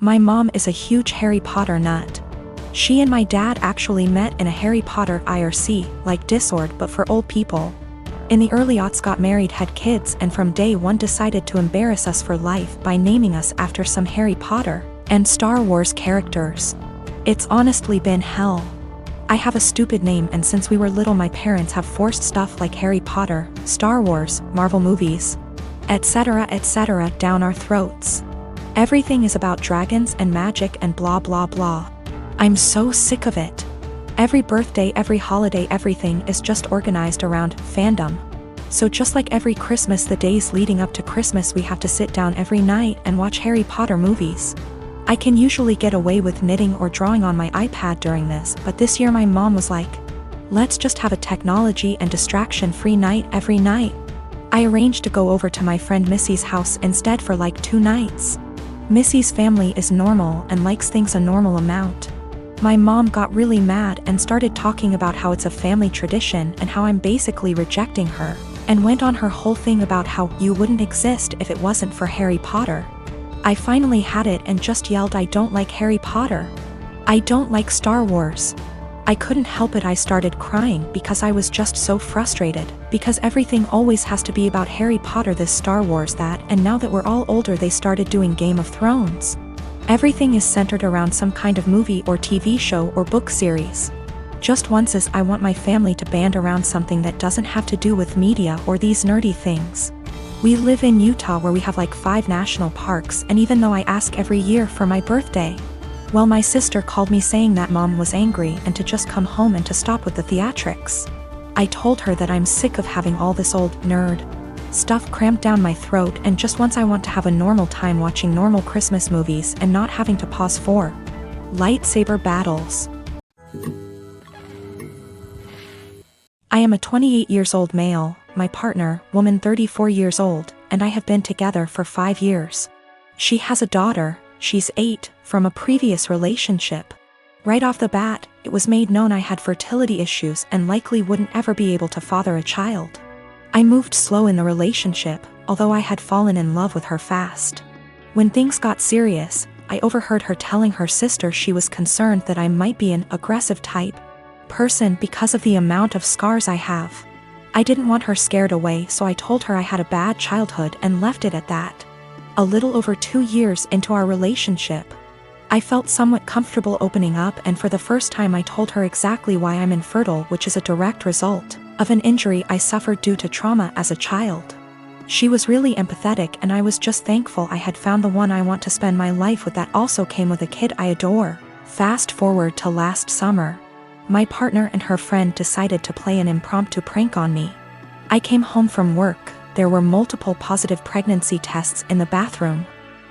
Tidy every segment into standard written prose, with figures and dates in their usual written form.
My mom is a huge Harry Potter nut. She and my dad actually met in a Harry Potter IRC, like Discord but for old people. In the early aughts got married, had kids, and from day one decided to embarrass us for life by naming us after some Harry Potter and Star Wars characters. It's honestly been hell. I have a stupid name, and since we were little my parents have forced stuff like Harry Potter, Star Wars, Marvel movies, etc. down our throats. Everything is about dragons and magic and blah blah blah. I'm so sick of it. Every birthday, every holiday, everything is just organized around fandom. So just like every Christmas, the days leading up to Christmas we have to sit down every night and watch Harry Potter movies. I can usually get away with knitting or drawing on my iPad during this, but this year my mom was like, let's just have a technology and distraction-free night every night. I arranged to go over to my friend Missy's house instead for like 2 nights. Missy's family is normal and likes things a normal amount. My mom got really mad and started talking about how it's a family tradition and how I'm basically rejecting her, and went on her whole thing about how you wouldn't exist if it wasn't for Harry Potter. I finally had it and just yelled, I don't like Harry Potter. I don't like Star Wars. I couldn't help it. I started crying because I was just so frustrated, because everything always has to be about Harry Potter, this, Star Wars, that, and now that we're all older they started doing Game of Thrones. Everything is centered around some kind of movie or TV show or book series. Just once is I want my family to band around something that doesn't have to do with media or these nerdy things. We live in Utah where we have like 5 national parks, and even though I ask every year for my birthday, well, my sister called me saying that mom was angry and to just come home and to stop with the theatrics. I told her that I'm sick of having all this old nerd stuff crammed down my throat, and just once I want to have a normal time watching normal Christmas movies and not having to pause for lightsaber battles. I am a 28 years old male, my partner, woman 34 years old, and I have been together for 5 years. She has a daughter, she's 8, from a previous relationship. Right off the bat, it was made known I had fertility issues and likely wouldn't ever be able to father a child. I moved slow in the relationship, although I had fallen in love with her fast. When things got serious, I overheard her telling her sister she was concerned that I might be an aggressive type person because of the amount of scars I have. I didn't want her scared away, so I told her I had a bad childhood and left it at that. A little over 2 years into our relationship, I felt somewhat comfortable opening up, and for the first time I told her exactly why I'm infertile, which is a direct result of an injury I suffered due to trauma as a child. She was really empathetic, and I was just thankful I had found the one I want to spend my life with that also came with a kid I adore. Fast forward to last summer. My partner and her friend decided to play an impromptu prank on me. I came home from work. There were multiple positive pregnancy tests in the bathroom.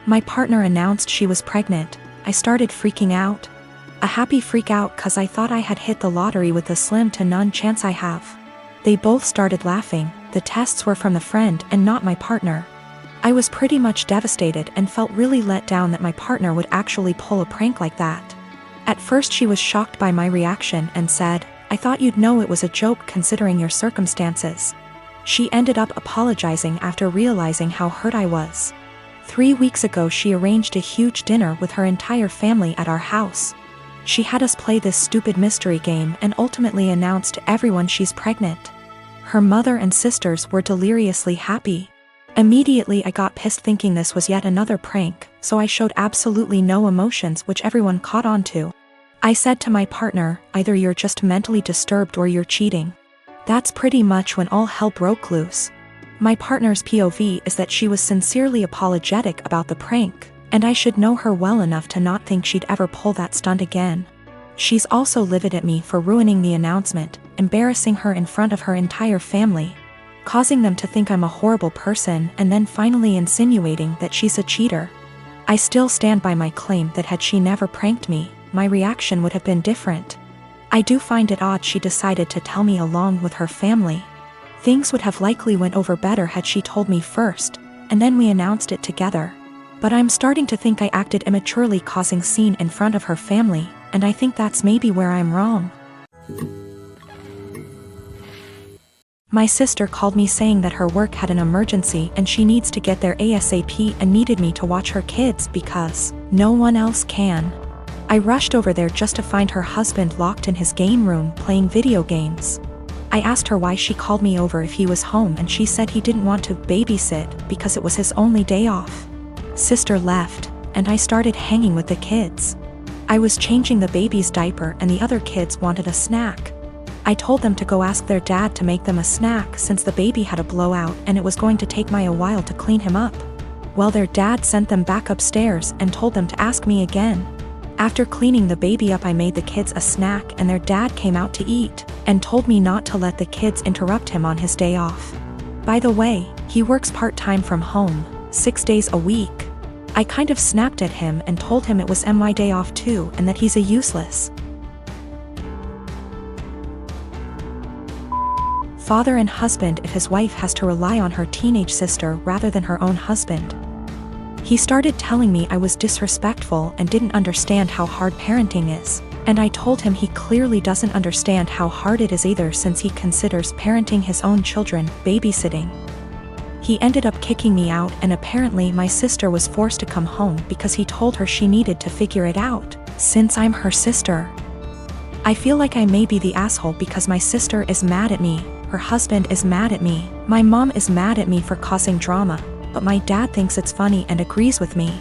My partner announced she was pregnant. I started freaking out. A happy freak out cause I thought I had hit the lottery with the slim to none chance I have. They both started laughing. The tests were from the friend and not my partner. I was pretty much devastated and felt really let down that my partner would actually pull a prank like that. At first she was shocked by my reaction and said, I thought you'd know it was a joke considering your circumstances. She ended up apologizing after realizing how hurt I was. 3 weeks ago she arranged a huge dinner with her entire family at our house. She had us play this stupid mystery game and ultimately announced to everyone she's pregnant. Her mother and sisters were deliriously happy. Immediately I got pissed thinking this was yet another prank, so I showed absolutely no emotions, which everyone caught on to. I said to my partner, either you're just mentally disturbed or you're cheating. That's pretty much when all hell broke loose. My partner's POV is that she was sincerely apologetic about the prank, and I should know her well enough to not think she'd ever pull that stunt again. She's also livid at me for ruining the announcement, embarrassing her in front of her entire family, causing them to think I'm a horrible person, and then finally insinuating that she's a cheater. I still stand by my claim that had she never pranked me, my reaction would have been different. I do find it odd she decided to tell me along with her family. Things would have likely went over better had she told me first, and then we announced it together. But I'm starting to think I acted immaturely causing scene in front of her family, and I think that's maybe where I'm wrong. My sister called me saying that her work had an emergency and she needs to get there ASAP and needed me to watch her kids because no one else can. I rushed over there just to find her husband locked in his game room playing video games. I asked her why she called me over if he was home and she said he didn't want to babysit because it was his only day off. Sister left, and I started hanging with the kids. I was changing the baby's diaper and the other kids wanted a snack. I told them to go ask their dad to make them a snack since the baby had a blowout and it was going to take me a while to clean him up. Well, their dad sent them back upstairs and told them to ask me again. After cleaning the baby up, I made the kids a snack and their dad came out to eat and told me not to let the kids interrupt him on his day off. By the way, he works part-time from home, 6 days a week. I kind of snapped at him and told him it was my day off too and that he's a useless father and husband if his wife has to rely on her teenage sister rather than her own husband. He started telling me I was disrespectful and didn't understand how hard parenting is, and I told him he clearly doesn't understand how hard it is either since he considers parenting his own children babysitting. He ended up kicking me out and apparently my sister was forced to come home because he told her she needed to figure it out, since I'm her sister. I feel like I may be the asshole because my sister is mad at me, her husband is mad at me, my mom is mad at me for causing drama, but my dad thinks it's funny and agrees with me.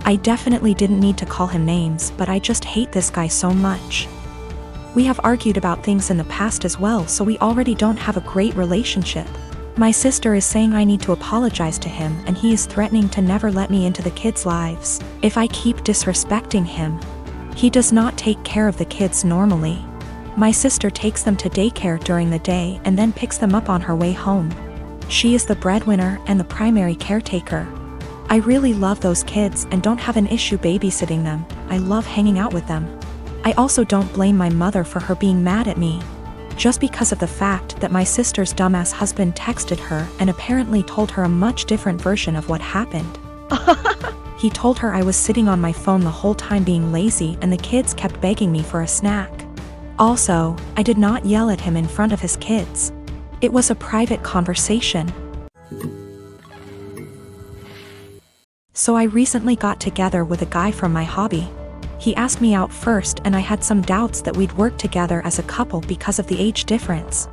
I definitely didn't need to call him names, but I just hate this guy so much. We have argued about things in the past as well, so we already don't have a great relationship. My sister is saying I need to apologize to him and he is threatening to never let me into the kids' lives if I keep disrespecting him. He does not take care of the kids normally. My sister takes them to daycare during the day and then picks them up on her way home. She is the breadwinner and the primary caretaker. I really love those kids and don't have an issue babysitting them. I love hanging out with them. I also don't blame my mother for her being mad at me, just because of the fact that my sister's dumbass husband texted her and apparently told her a much different version of what happened. He told her I was sitting on my phone the whole time being lazy and the kids kept begging me for a snack. Also, I did not yell at him in front of his kids. It was a private conversation. So I recently got together with a guy from my hobby. He asked me out first and I had some doubts that we'd work together as a couple because of the age difference.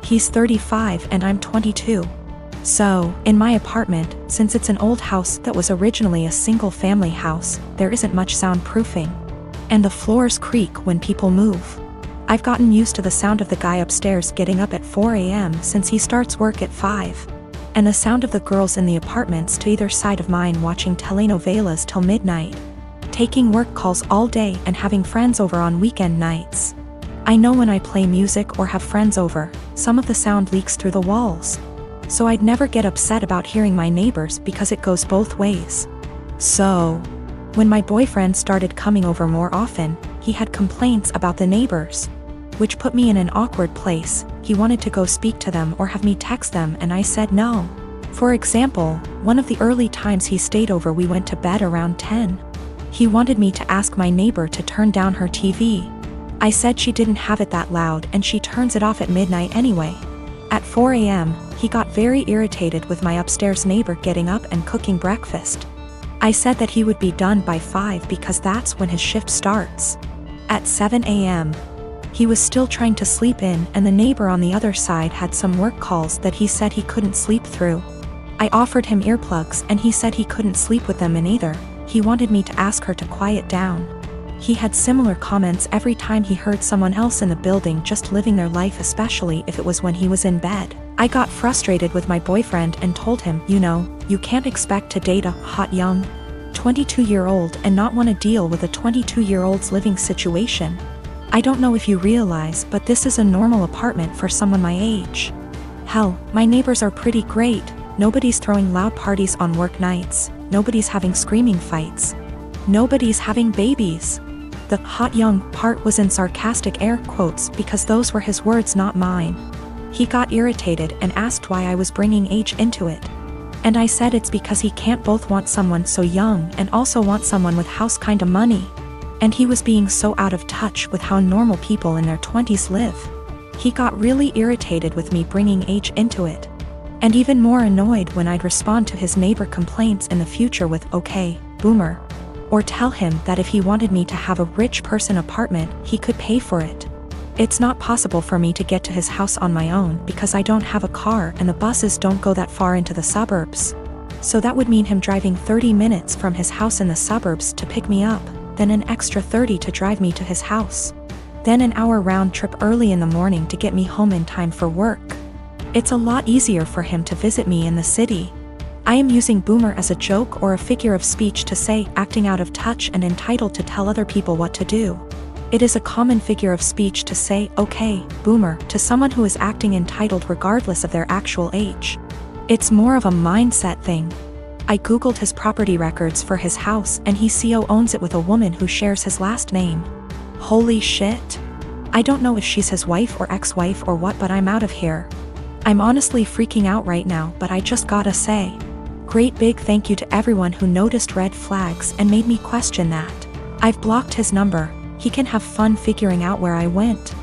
He's 35 and I'm 22. So, in my apartment, since it's an old house that was originally a single-family house, there isn't much soundproofing. And the floors creak when people move. I've gotten used to the sound of the guy upstairs getting up at 4 a.m. since he starts work at 5. And the sound of the girls in the apartments to either side of mine watching telenovelas till midnight, taking work calls all day and having friends over on weekend nights. I know when I play music or have friends over, some of the sound leaks through the walls. So I'd never get upset about hearing my neighbors because it goes both ways. So, when my boyfriend started coming over more often, he had complaints about the neighbors, which put me in an awkward place. He wanted to go speak to them or have me text them and I said no. For example, one of the early times he stayed over we went to bed around 10. He wanted me to ask my neighbor to turn down her TV. I said she didn't have it that loud and she turns it off at midnight anyway. At 4 a.m., he got very irritated with my upstairs neighbor getting up and cooking breakfast. I said that he would be done by 5 because that's when his shift starts. At 7 a.m., he was still trying to sleep in and the neighbor on the other side had some work calls that he said he couldn't sleep through. I offered him earplugs and he said he couldn't sleep with them in either. He wanted me to ask her to quiet down. He had similar comments every time he heard someone else in the building just living their life, especially if it was when he was in bed. I got frustrated with my boyfriend and told him, you can't expect to date a hot young 22-year-old and not want to deal with a 22-year-old's living situation. I don't know if you realize, but this is a normal apartment for someone my age. Hell, my neighbors are pretty great. Nobody's throwing loud parties on work nights. Nobody's having screaming fights. Nobody's having babies. The hot young part was in sarcastic air quotes because those were his words, not mine. He got irritated and asked why I was bringing age into it. And I said it's because he can't both want someone so young and also want someone with house kinda money. And he was being so out of touch with how normal people in their 20s live. He got really irritated with me bringing age into it. And even more annoyed when I'd respond to his neighbor complaints in the future with "okay, boomer." Or tell him that if he wanted me to have a rich person apartment, he could pay for it. It's not possible for me to get to his house on my own because I don't have a car and the buses don't go that far into the suburbs. So that would mean him driving 30 minutes from his house in the suburbs to pick me up, then an extra 30 to drive me to his house. Then an hour round trip early in the morning to get me home in time for work. It's a lot easier for him to visit me in the city. I am using boomer as a joke or a figure of speech to say acting out of touch and entitled to tell other people what to do. It is a common figure of speech to say "okay, boomer" to someone who is acting entitled regardless of their actual age. It's more of a mindset thing. I googled his property records for his house and he owns it with a woman who shares his last name. Holy shit. I don't know if she's his wife or ex-wife or what, but I'm out of here. I'm honestly freaking out right now, but I just gotta say, great big thank you to everyone who noticed red flags and made me question that. I've blocked his number. He can have fun figuring out where I went.